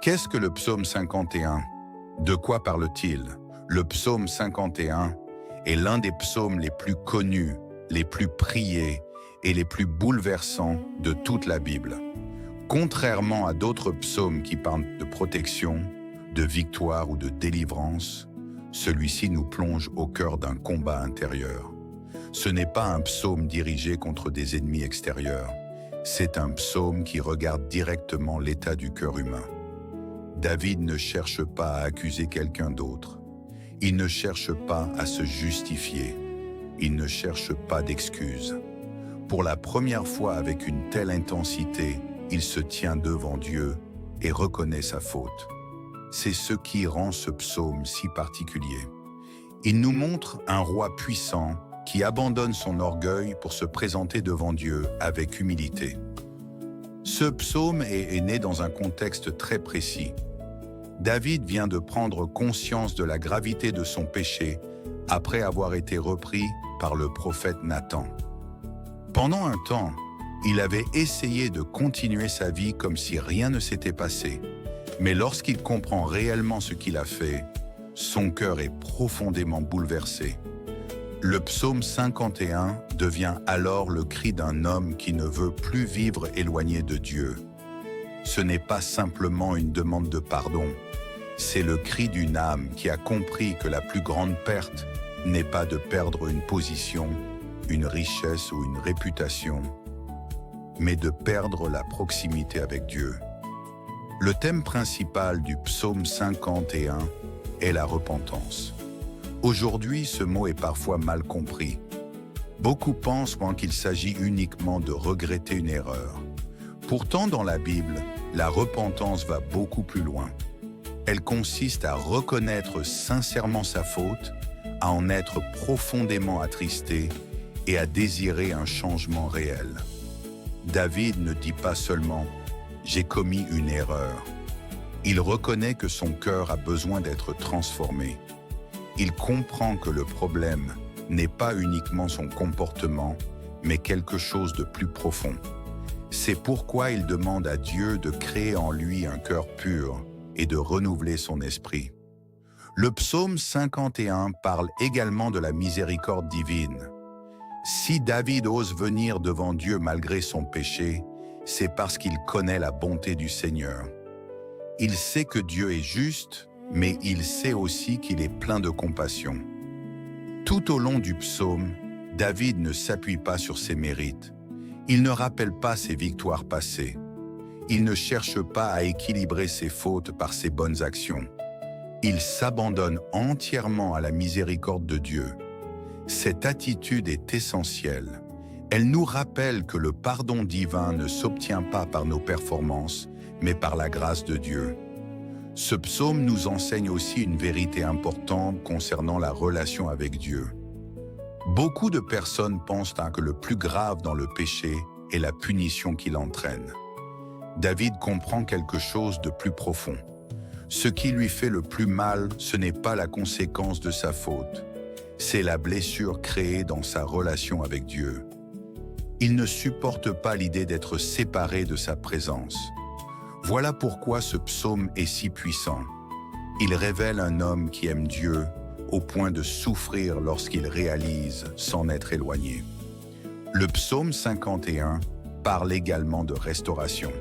Qu'est-ce que le psaume 51? De quoi parle-t-il? Le psaume 51 est l'un des psaumes les plus connus, les plus priés et les plus bouleversants de toute la Bible. Contrairement à d'autres psaumes qui parlent de protection, de victoire ou de délivrance, celui-ci nous plonge au cœur d'un combat intérieur. Ce n'est pas un psaume dirigé contre des ennemis extérieurs, c'est un psaume qui regarde directement l'état du cœur humain. David ne cherche pas à accuser quelqu'un d'autre. Il ne cherche pas à se justifier. Il ne cherche pas d'excuses. Pour la première fois avec une telle intensité, il se tient devant Dieu et reconnaît sa faute. C'est ce qui rend ce psaume si particulier. Il nous montre un roi puissant qui abandonne son orgueil pour se présenter devant Dieu avec humilité. Ce psaume est né dans un contexte très précis. David vient de prendre conscience de la gravité de son péché après avoir été repris par le prophète Nathan. Pendant un temps, il avait essayé de continuer sa vie comme si rien ne s'était passé. Mais lorsqu'il comprend réellement ce qu'il a fait, son cœur est profondément bouleversé. Le psaume 51 devient alors le cri d'un homme qui ne veut plus vivre éloigné de Dieu. Ce n'est pas simplement une demande de pardon, c'est le cri d'une âme qui a compris que la plus grande perte n'est pas de perdre une position, une richesse ou une réputation, mais de perdre la proximité avec Dieu. Le thème principal du psaume 51 est la repentance. Aujourd'hui, ce mot est parfois mal compris. Beaucoup pensent qu'il s'agit uniquement de regretter une erreur. Pourtant, dans la Bible, la repentance va beaucoup plus loin. Elle consiste à reconnaître sincèrement sa faute, à en être profondément attristé et à désirer un changement réel. David ne dit pas seulement « j'ai commis une erreur ». Il reconnaît que son cœur a besoin d'être transformé. Il comprend que le problème n'est pas uniquement son comportement, mais quelque chose de plus profond. C'est pourquoi il demande à Dieu de créer en lui un cœur pur et de renouveler son esprit. Le psaume 51 parle également de la miséricorde divine. Si David ose venir devant Dieu malgré son péché, c'est parce qu'il connaît la bonté du Seigneur. Il sait que Dieu est juste, mais il sait aussi qu'il est plein de compassion. Tout au long du psaume, David ne s'appuie pas sur ses mérites. Il ne rappelle pas ses victoires passées. Il ne cherche pas à équilibrer ses fautes par ses bonnes actions. Il s'abandonne entièrement à la miséricorde de Dieu. Cette attitude est essentielle. Elle nous rappelle que le pardon divin ne s'obtient pas par nos performances, mais par la grâce de Dieu. Ce psaume nous enseigne aussi une vérité importante concernant la relation avec Dieu. Beaucoup de personnes pensent que le plus grave dans le péché est la punition qu'il entraîne. David comprend quelque chose de plus profond. Ce qui lui fait le plus mal, ce n'est pas la conséquence de sa faute, c'est la blessure créée dans sa relation avec Dieu. Il ne supporte pas l'idée d'être séparé de sa présence. Voilà pourquoi ce psaume est si puissant. Il révèle un homme qui aime Dieu au point de souffrir lorsqu'il réalise s'en être éloigné. Le psaume 51 parle également de restauration.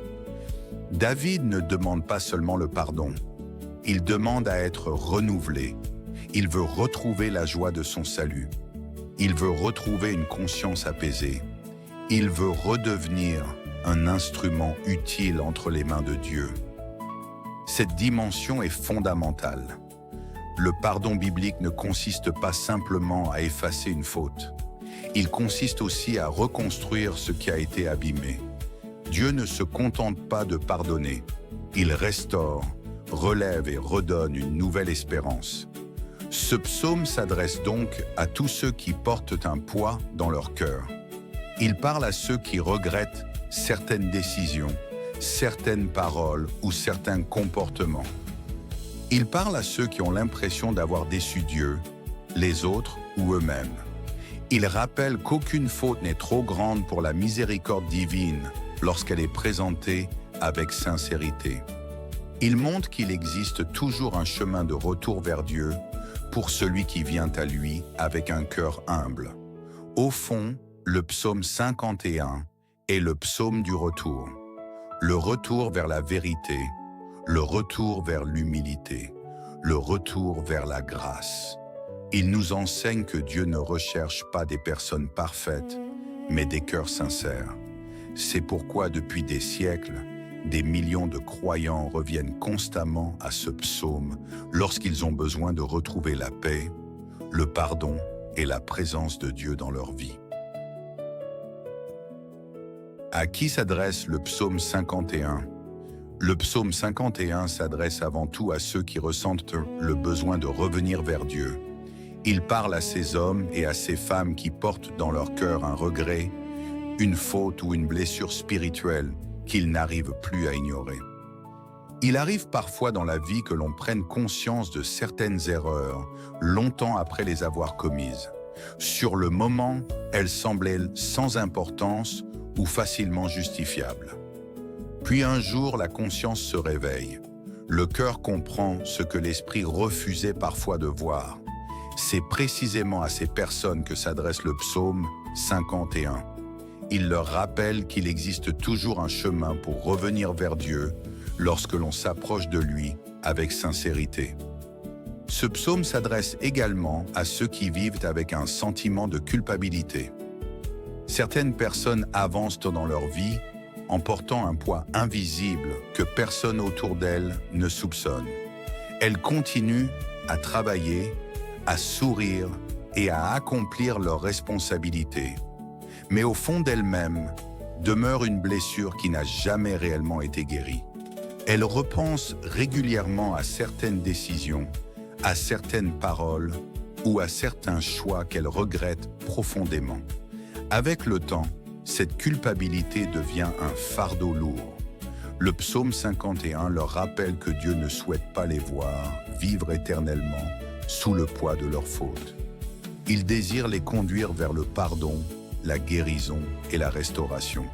David ne demande pas seulement le pardon, il demande à être renouvelé. Il veut retrouver la joie de son salut. Il veut retrouver une conscience apaisée. Il veut redevenir un instrument utile entre les mains de Dieu. Cette dimension est fondamentale. Le pardon biblique ne consiste pas simplement à effacer une faute. Il consiste aussi à reconstruire ce qui a été abîmé. Dieu ne se contente pas de pardonner. Il restaure, relève et redonne une nouvelle espérance. Ce psaume s'adresse donc à tous ceux qui portent un poids dans leur cœur. Il parle à ceux qui regrettent certaines décisions, certaines paroles ou certains comportements. Il parle à ceux qui ont l'impression d'avoir déçu Dieu, les autres ou eux-mêmes. Il rappelle qu'aucune faute n'est trop grande pour la miséricorde divine lorsqu'elle est présentée avec sincérité. Il montre qu'il existe toujours un chemin de retour vers Dieu pour celui qui vient à lui avec un cœur humble. Au fond, le psaume 51 est le psaume du retour. Le retour vers la vérité, le retour vers l'humilité, le retour vers la grâce. Il nous enseigne que Dieu ne recherche pas des personnes parfaites, mais des cœurs sincères. C'est pourquoi depuis des siècles, des millions de croyants reviennent constamment à ce psaume lorsqu'ils ont besoin de retrouver la paix, le pardon et la présence de Dieu dans leur vie. À qui s'adresse le psaume 51 ? Le psaume 51 s'adresse avant tout à ceux qui ressentent le besoin de revenir vers Dieu. Il parle à ces hommes et à ces femmes qui portent dans leur cœur un regret, une faute ou une blessure spirituelle qu'ils n'arrivent plus à ignorer. Il arrive parfois dans la vie que l'on prenne conscience de certaines erreurs longtemps après les avoir commises. Sur le moment, elles semblaient sans importance ou facilement justifiables. Puis un jour, la conscience se réveille. Le cœur comprend ce que l'esprit refusait parfois de voir. C'est précisément à ces personnes que s'adresse le psaume 51. Il leur rappelle qu'il existe toujours un chemin pour revenir vers Dieu lorsque l'on s'approche de lui avec sincérité. Ce psaume s'adresse également à ceux qui vivent avec un sentiment de culpabilité. Certaines personnes avancent dans leur vie en portant un poids invisible que personne autour d'elles ne soupçonne. Elles continuent à travailler, à sourire et à accomplir leurs responsabilités. Mais au fond d'elles-mêmes demeure une blessure qui n'a jamais réellement été guérie. Elles repensent régulièrement à certaines décisions, à certaines paroles ou à certains choix qu'elles regrettent profondément. Avec le temps, cette culpabilité devient un fardeau lourd. Le psaume 51 leur rappelle que Dieu ne souhaite pas les voir vivre éternellement sous le poids de leurs fautes. Il désire les conduire vers le pardon, la guérison et la restauration.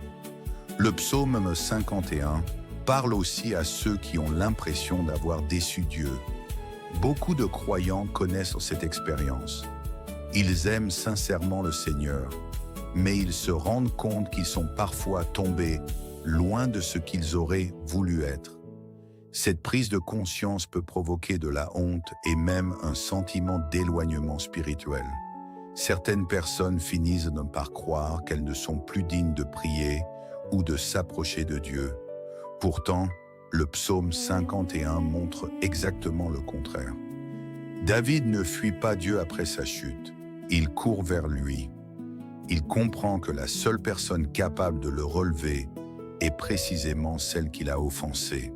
Le psaume 51 parle aussi à ceux qui ont l'impression d'avoir déçu Dieu. Beaucoup de croyants connaissent cette expérience. Ils aiment sincèrement le Seigneur, mais ils se rendent compte qu'ils sont parfois tombés loin de ce qu'ils auraient voulu être. Cette prise de conscience peut provoquer de la honte et même un sentiment d'éloignement spirituel. Certaines personnes finissent par croire qu'elles ne sont plus dignes de prier ou de s'approcher de Dieu. Pourtant, le psaume 51 montre exactement le contraire. David ne fuit pas Dieu après sa chute, il court vers lui. Il comprend que la seule personne capable de le relever est précisément celle qu'il a offensée.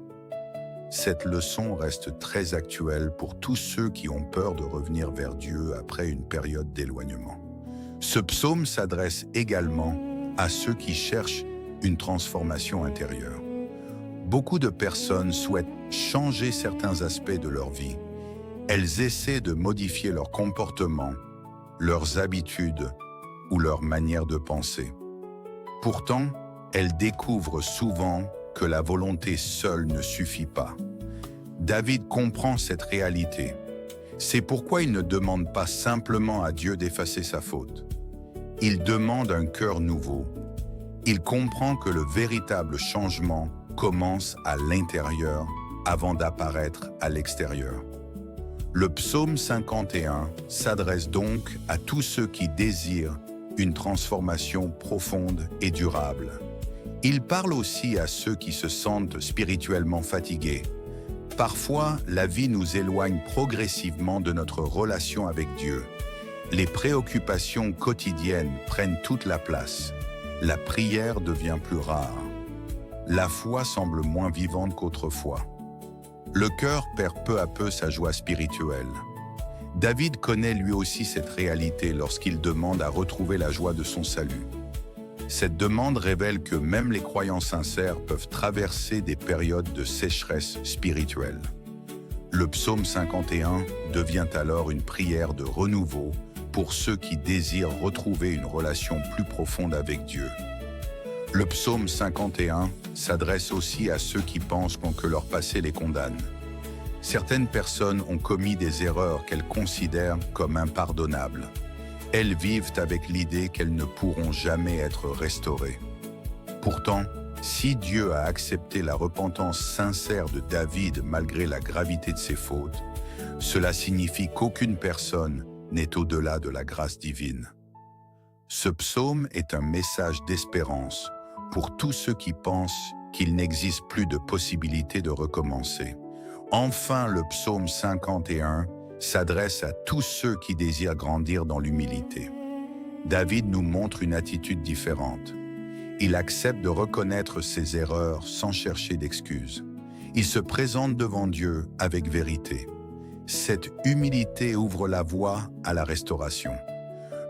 Cette leçon reste très actuelle pour tous ceux qui ont peur de revenir vers Dieu après une période d'éloignement. Ce psaume s'adresse également à ceux qui cherchent une transformation intérieure. Beaucoup de personnes souhaitent changer certains aspects de leur vie. Elles essaient de modifier leur comportement, leurs habitudes ou leur manière de penser. Pourtant, elles découvrent souvent que la volonté seule ne suffit pas. David comprend cette réalité. C'est pourquoi il ne demande pas simplement à Dieu d'effacer sa faute. Il demande un cœur nouveau. Il comprend que le véritable changement commence à l'intérieur avant d'apparaître à l'extérieur. Le psaume 51 s'adresse donc à tous ceux qui désirent une transformation profonde et durable. Il parle aussi à ceux qui se sentent spirituellement fatigués. Parfois, la vie nous éloigne progressivement de notre relation avec Dieu. Les préoccupations quotidiennes prennent toute la place. La prière devient plus rare. La foi semble moins vivante qu'autrefois. Le cœur perd peu à peu sa joie spirituelle. David connaît lui aussi cette réalité lorsqu'il demande à retrouver la joie de son salut. Cette demande révèle que même les croyants sincères peuvent traverser des périodes de sécheresse spirituelle. Le psaume 51 devient alors une prière de renouveau pour ceux qui désirent retrouver une relation plus profonde avec Dieu. Le psaume 51 s'adresse aussi à ceux qui pensent que leur passé les condamne. Certaines personnes ont commis des erreurs qu'elles considèrent comme impardonnables. Elles vivent avec l'idée qu'elles ne pourront jamais être restaurées. Pourtant, si Dieu a accepté la repentance sincère de David malgré la gravité de ses fautes, cela signifie qu'aucune personne n'est au-delà de la grâce divine. Ce psaume est un message d'espérance pour tous ceux qui pensent qu'il n'existe plus de possibilité de recommencer. Enfin, le psaume 51 s'adresse à tous ceux qui désirent grandir dans l'humilité. David nous montre une attitude différente. Il accepte de reconnaître ses erreurs sans chercher d'excuses. Il se présente devant Dieu avec vérité. Cette humilité ouvre la voie à la restauration.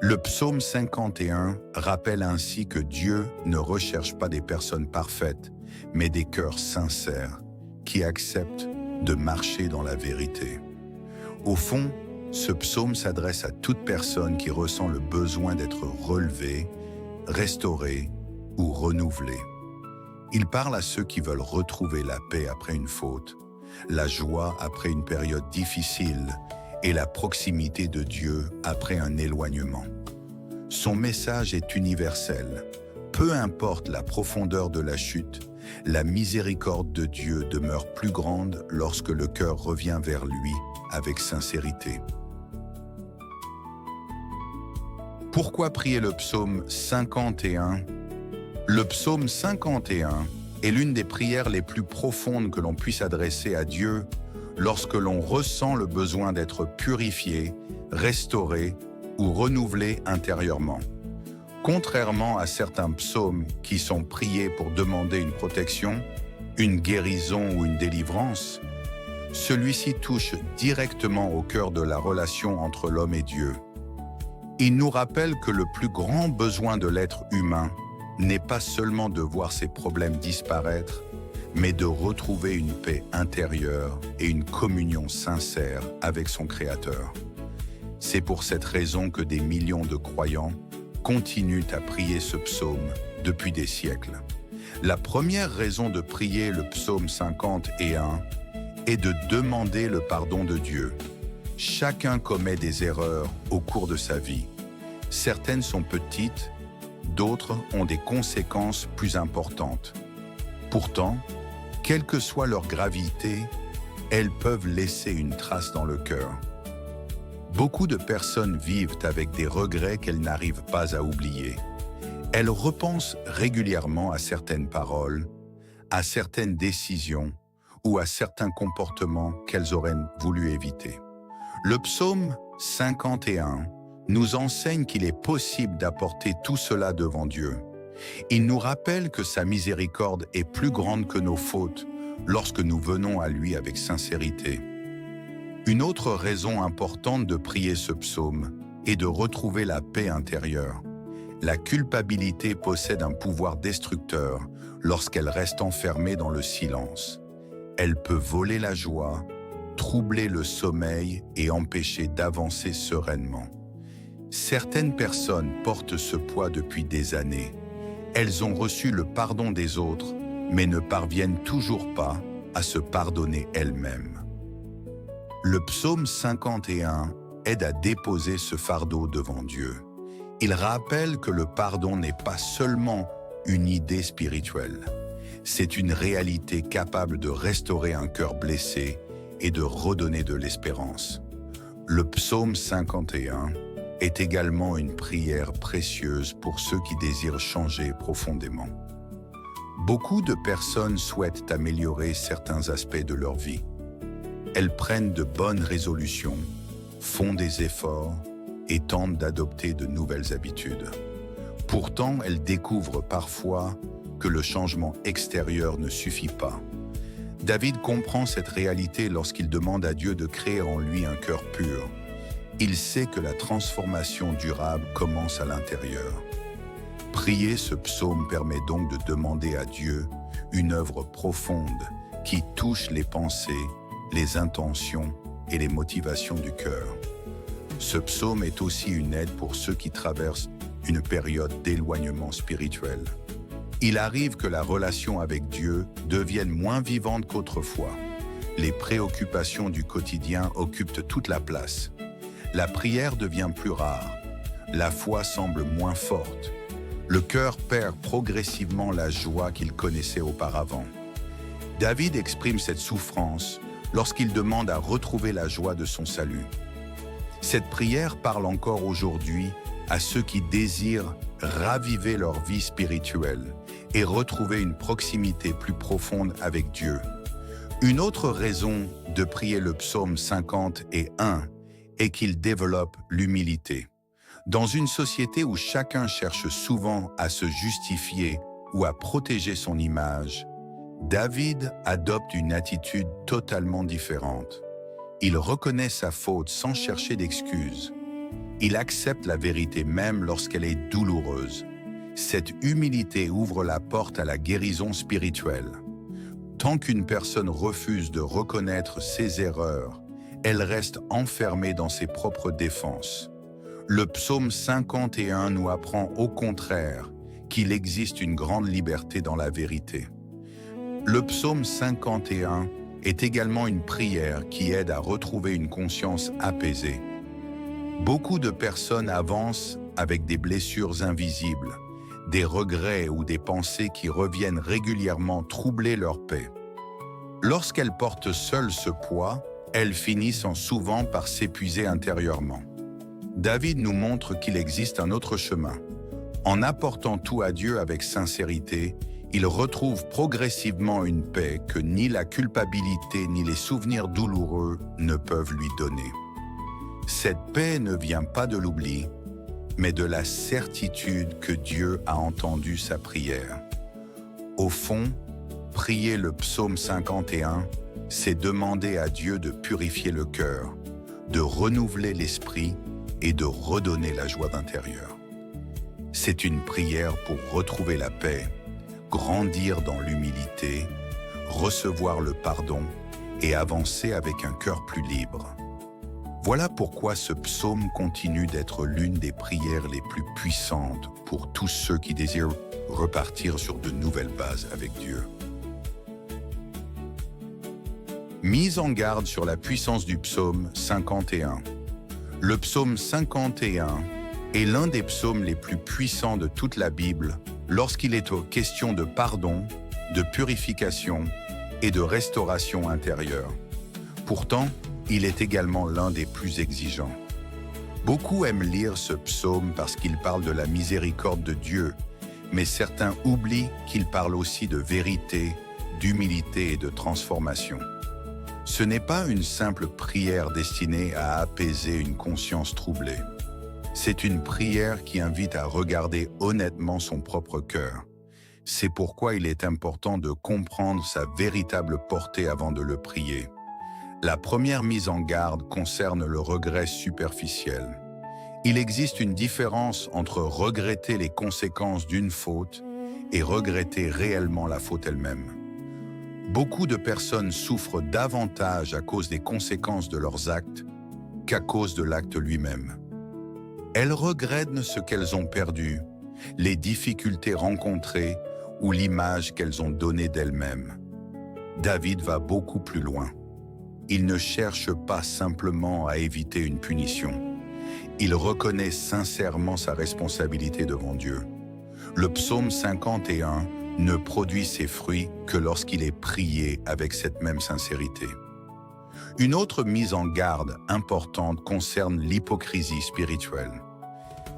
Le psaume 51 rappelle ainsi que Dieu ne recherche pas des personnes parfaites, mais des cœurs sincères qui acceptent de marcher dans la vérité. Au fond, ce psaume s'adresse à toute personne qui ressent le besoin d'être relevée, restaurée ou renouvelée. Il parle à ceux qui veulent retrouver la paix après une faute, la joie après une période difficile et la proximité de Dieu après un éloignement. Son message est universel. Peu importe la profondeur de la chute, la miséricorde de Dieu demeure plus grande lorsque le cœur revient vers lui avec sincérité. Pourquoi prier le psaume 51 ? Le psaume 51 est l'une des prières les plus profondes que l'on puisse adresser à Dieu lorsque l'on ressent le besoin d'être purifié, restauré ou renouvelé intérieurement. Contrairement à certains psaumes qui sont priés pour demander une protection, une guérison ou une délivrance, celui-ci touche directement au cœur de la relation entre l'homme et Dieu. Il nous rappelle que le plus grand besoin de l'être humain n'est pas seulement de voir ses problèmes disparaître, mais de retrouver une paix intérieure et une communion sincère avec son Créateur. C'est pour cette raison que des millions de croyants continuent à prier ce psaume depuis des siècles. La première raison de prier le psaume 51 est de demander le pardon de Dieu. Chacun commet des erreurs au cours de sa vie. Certaines sont petites, d'autres ont des conséquences plus importantes. Pourtant, quelle que soit leur gravité, elles peuvent laisser une trace dans le cœur. Beaucoup de personnes vivent avec des regrets qu'elles n'arrivent pas à oublier. Elles repensent régulièrement à certaines paroles, à certaines décisions ou à certains comportements qu'elles auraient voulu éviter. Le psaume 51 nous enseigne qu'il est possible d'apporter tout cela devant Dieu. Il nous rappelle que sa miséricorde est plus grande que nos fautes lorsque nous venons à lui avec sincérité. Une autre raison importante de prier ce psaume est de retrouver la paix intérieure. La culpabilité possède un pouvoir destructeur lorsqu'elle reste enfermée dans le silence. Elle peut voler la joie, troubler le sommeil et empêcher d'avancer sereinement. Certaines personnes portent ce poids depuis des années. Elles ont reçu le pardon des autres, mais ne parviennent toujours pas à se pardonner elles-mêmes. Le psaume 51 aide à déposer ce fardeau devant Dieu. Il rappelle que le pardon n'est pas seulement une idée spirituelle. C'est une réalité capable de restaurer un cœur blessé et de redonner de l'espérance. Le psaume 51 est également une prière précieuse pour ceux qui désirent changer profondément. Beaucoup de personnes souhaitent améliorer certains aspects de leur vie. Elles prennent de bonnes résolutions, font des efforts et tentent d'adopter de nouvelles habitudes. Pourtant, elles découvrent parfois que le changement extérieur ne suffit pas. David comprend cette réalité lorsqu'il demande à Dieu de créer en lui un cœur pur. Il sait que la transformation durable commence à l'intérieur. Prier ce psaume permet donc de demander à Dieu une œuvre profonde qui touche les pensées, les intentions et les motivations du cœur. Ce psaume est aussi une aide pour ceux qui traversent une période d'éloignement spirituel. Il arrive que la relation avec Dieu devienne moins vivante qu'autrefois. Les préoccupations du quotidien occupent toute la place. La prière devient plus rare. La foi semble moins forte. Le cœur perd progressivement la joie qu'il connaissait auparavant. David exprime cette souffrance lorsqu'il demande à retrouver la joie de son salut. Cette prière parle encore aujourd'hui à ceux qui désirent raviver leur vie spirituelle et retrouver une proximité plus profonde avec Dieu. Une autre raison de prier le psaume 51 est qu'il développe l'humilité. Dans une société où chacun cherche souvent à se justifier ou à protéger son image, David adopte une attitude totalement différente. Il reconnaît sa faute sans chercher d'excuses. Il accepte la vérité même lorsqu'elle est douloureuse. Cette humilité ouvre la porte à la guérison spirituelle. Tant qu'une personne refuse de reconnaître ses erreurs, elle reste enfermée dans ses propres défenses. Le psaume 51 nous apprend au contraire qu'il existe une grande liberté dans la vérité. Le psaume 51 est également une prière qui aide à retrouver une conscience apaisée. Beaucoup de personnes avancent avec des blessures invisibles, des regrets ou des pensées qui reviennent régulièrement troubler leur paix. Lorsqu'elles portent seules ce poids, elles finissent souvent par s'épuiser intérieurement. David nous montre qu'il existe un autre chemin. En apportant tout à Dieu avec sincérité, il retrouve progressivement une paix que ni la culpabilité ni les souvenirs douloureux ne peuvent lui donner. Cette paix ne vient pas de l'oubli, mais de la certitude que Dieu a entendu sa prière. Au fond, prier le psaume 51, c'est demander à Dieu de purifier le cœur, de renouveler l'esprit et de redonner la joie d'intérieur. C'est une prière pour retrouver la paix, grandir dans l'humilité, recevoir le pardon et avancer avec un cœur plus libre. Voilà pourquoi ce psaume continue d'être l'une des prières les plus puissantes pour tous ceux qui désirent repartir sur de nouvelles bases avec Dieu. Mise en garde sur la puissance du psaume 51. Le psaume 51 est l'un des psaumes les plus puissants de toute la Bible lorsqu'il est question de pardon, de purification et de restauration intérieure. Pourtant, il est également l'un des plus exigeants. Beaucoup aiment lire ce psaume parce qu'il parle de la miséricorde de Dieu, mais certains oublient qu'il parle aussi de vérité, d'humilité et de transformation. Ce n'est pas une simple prière destinée à apaiser une conscience troublée. C'est une prière qui invite à regarder honnêtement son propre cœur. C'est pourquoi il est important de comprendre sa véritable portée avant de le prier. La première mise en garde concerne le regret superficiel. Il existe une différence entre regretter les conséquences d'une faute et regretter réellement la faute elle-même. Beaucoup de personnes souffrent davantage à cause des conséquences de leurs actes qu'à cause de l'acte lui-même. Elles regrettent ce qu'elles ont perdu, les difficultés rencontrées ou l'image qu'elles ont donnée d'elles-mêmes. David va beaucoup plus loin. Il ne cherche pas simplement à éviter une punition. Il reconnaît sincèrement sa responsabilité devant Dieu. Le psaume 51 ne produit ses fruits que lorsqu'il est prié avec cette même sincérité. Une autre mise en garde importante concerne l'hypocrisie spirituelle.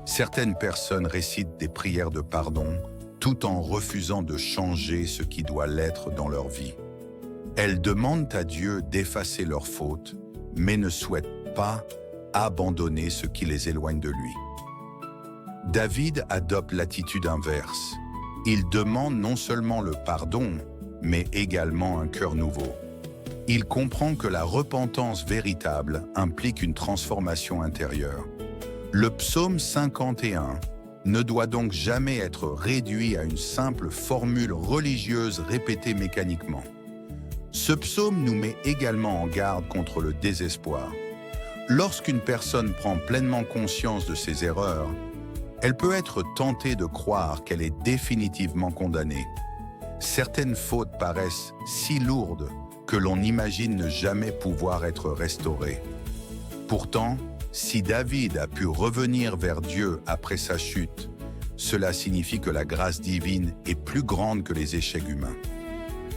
Certaines personnes récitent des prières de pardon tout en refusant de changer ce qui doit l'être dans leur vie. Elles demandent à Dieu d'effacer leurs fautes, mais ne souhaitent pas abandonner ce qui les éloigne de lui. David adopte l'attitude inverse. Il demande non seulement le pardon, mais également un cœur nouveau. Il comprend que la repentance véritable implique une transformation intérieure. Le psaume 51 ne doit donc jamais être réduit à une simple formule religieuse répétée mécaniquement. Ce psaume nous met également en garde contre le désespoir. Lorsqu'une personne prend pleinement conscience de ses erreurs, Elle peut être tentée de croire qu'elle est définitivement condamnée. Certaines fautes paraissent si lourdes que l'on imagine ne jamais pouvoir être restaurées. Pourtant, si David a pu revenir vers Dieu après sa chute, cela signifie que la grâce divine est plus grande que les échecs humains.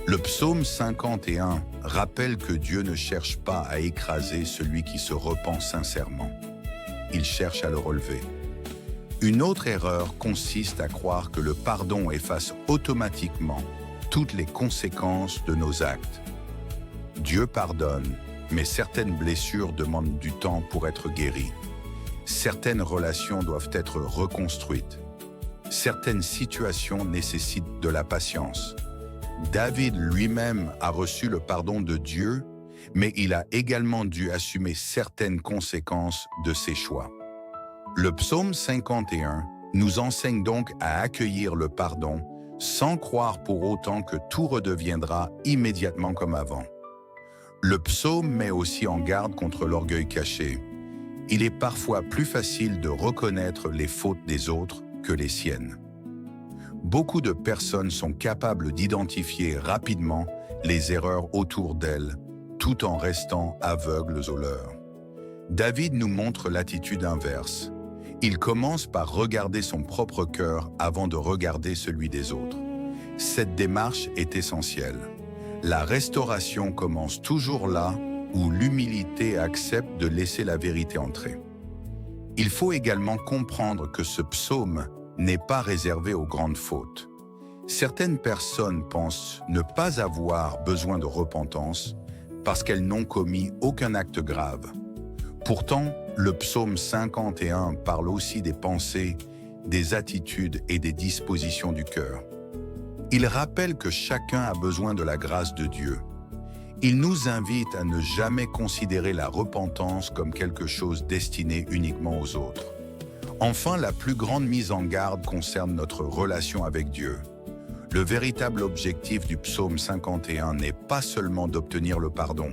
Le psaume 51 rappelle que Dieu ne cherche pas à écraser celui qui se repent sincèrement. Il cherche à le relever. Une autre erreur consiste à croire que le pardon efface automatiquement toutes les conséquences de nos actes. Dieu pardonne, mais certaines blessures demandent du temps pour être guéries. Certaines relations doivent être reconstruites. Certaines situations nécessitent de la patience. David lui-même a reçu le pardon de Dieu, mais il a également dû assumer certaines conséquences de ses choix. Le psaume 51 nous enseigne donc à accueillir le pardon sans croire pour autant que tout redeviendra immédiatement comme avant. Le psaume met aussi en garde contre l'orgueil caché. Il est parfois plus facile de reconnaître les fautes des autres que les siennes. Beaucoup de personnes sont capables d'identifier rapidement les erreurs autour d'elles, tout en restant aveugles aux leurs. David nous montre l'attitude inverse. Il commence par regarder son propre cœur avant de regarder celui des autres. Cette démarche est essentielle. La restauration commence toujours là où l'humilité accepte de laisser la vérité entrer. Il faut également comprendre que ce psaume n'est pas réservé aux grandes fautes. Certaines personnes pensent ne pas avoir besoin de repentance parce qu'elles n'ont commis aucun acte grave. Pourtant, le psaume 51 parle aussi des pensées, des attitudes et des dispositions du cœur. Il rappelle que chacun a besoin de la grâce de Dieu. Il nous invite à ne jamais considérer la repentance comme quelque chose destiné uniquement aux autres. Enfin, la plus grande mise en garde concerne notre relation avec Dieu. Le véritable objectif du psaume 51 n'est pas seulement d'obtenir le pardon.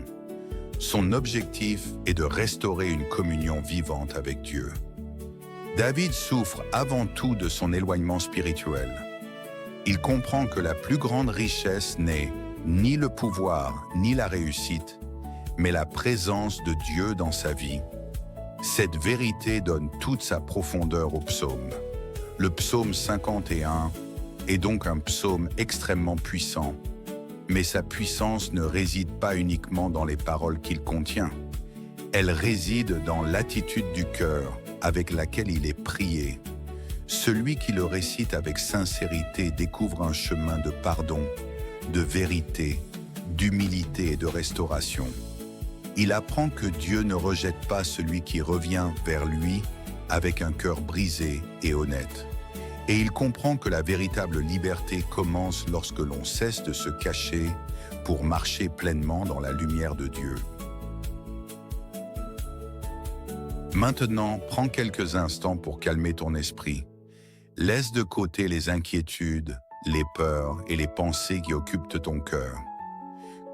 Son objectif est de restaurer une communion vivante avec Dieu. David souffre avant tout de son éloignement spirituel. Il comprend que la plus grande richesse n'est ni le pouvoir ni la réussite, mais la présence de Dieu dans sa vie. Cette vérité donne toute sa profondeur au psaume. Le psaume 51 est donc un psaume extrêmement puissant, mais sa puissance ne réside pas uniquement dans les paroles qu'il contient. Elle réside dans l'attitude du cœur avec laquelle il est prié. Celui qui le récite avec sincérité découvre un chemin de pardon, de vérité, d'humilité et de restauration. Il apprend que Dieu ne rejette pas celui qui revient vers lui avec un cœur brisé et honnête. Et il comprend que la véritable liberté commence lorsque l'on cesse de se cacher pour marcher pleinement dans la lumière de Dieu. Maintenant, prends quelques instants pour calmer ton esprit. Laisse de côté les inquiétudes, les peurs et les pensées qui occupent ton cœur.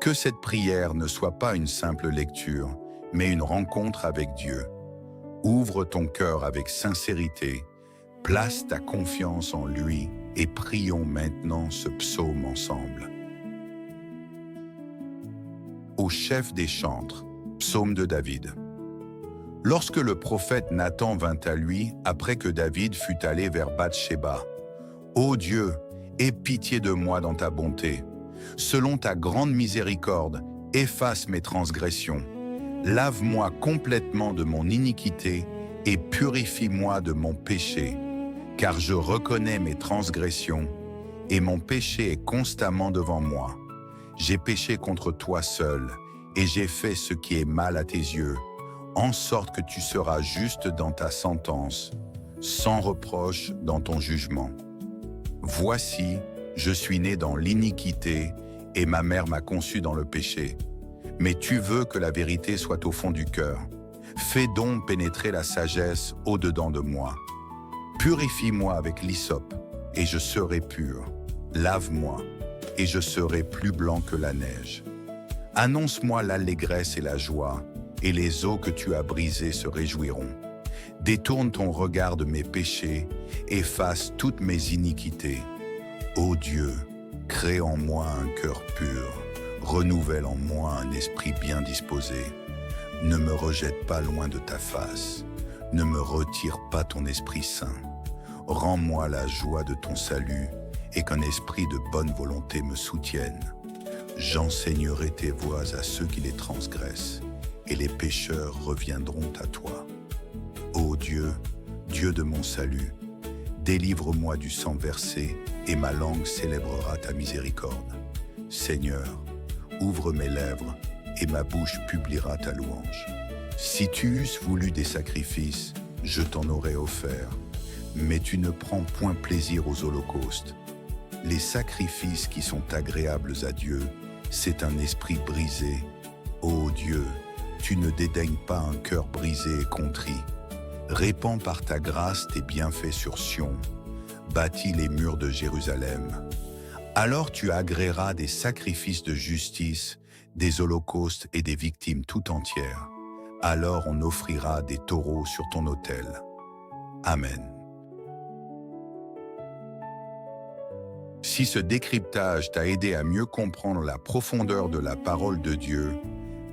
Que cette prière ne soit pas une simple lecture, mais une rencontre avec Dieu. Ouvre ton cœur avec sincérité, place ta confiance en lui et prions maintenant ce psaume ensemble. Au chef des chantres, psaume de David. Lorsque le prophète Nathan vint à lui après que David fut allé vers Bathsheba, « Ô Dieu, aie pitié de moi dans ta bonté. Selon ta grande miséricorde, efface mes transgressions. Lave-moi complètement de mon iniquité et purifie-moi de mon péché. Car je reconnais mes transgressions et mon péché est constamment devant moi. J'ai péché contre toi seul et j'ai fait ce qui est mal à tes yeux, en sorte que tu seras juste dans ta sentence, sans reproche dans ton jugement. Voici, je suis né dans l'iniquité et ma mère m'a conçu dans le péché. Mais tu veux que la vérité soit au fond du cœur. Fais donc pénétrer la sagesse au-dedans de moi. Purifie-moi avec l'hysope, et je serai pur. Lave-moi, et je serai plus blanc que la neige. Annonce-moi l'allégresse et la joie, et les eaux que tu as brisées se réjouiront. Détourne ton regard de mes péchés, efface toutes mes iniquités. Ô Dieu, crée en moi un cœur pur, renouvelle en moi un esprit bien disposé. Ne me rejette pas loin de ta face, ne me retire pas ton Esprit Saint. Rends-moi la joie de ton salut et qu'un esprit de bonne volonté me soutienne. J'enseignerai tes voies à ceux qui les transgressent, et les pécheurs reviendront à toi. Ô Dieu, Dieu de mon salut, délivre-moi du sang versé, et ma langue célébrera ta miséricorde. Seigneur, ouvre mes lèvres, et ma bouche publiera ta louange. Si tu eusses voulu des sacrifices, je t'en aurais offert, mais tu ne prends point plaisir aux holocaustes. Les sacrifices qui sont agréables à Dieu, c'est un esprit brisé. Ô Dieu, tu ne dédaignes pas un cœur brisé et contrit. Répands par ta grâce tes bienfaits sur Sion. Bâtis les murs de Jérusalem. Alors tu agréeras des sacrifices de justice, des holocaustes et des victimes tout entières. Alors on offrira des taureaux sur ton autel. Amen. Si ce décryptage t'a aidé à mieux comprendre la profondeur de la parole de Dieu,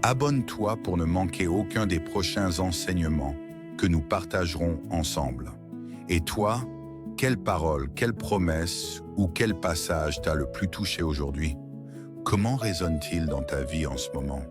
abonne-toi pour ne manquer aucun des prochains enseignements que nous partagerons ensemble. Et toi, quelle parole, quelle promesse ou quel passage t'a le plus touché aujourd'hui? Comment résonne-t-il dans ta vie en ce moment?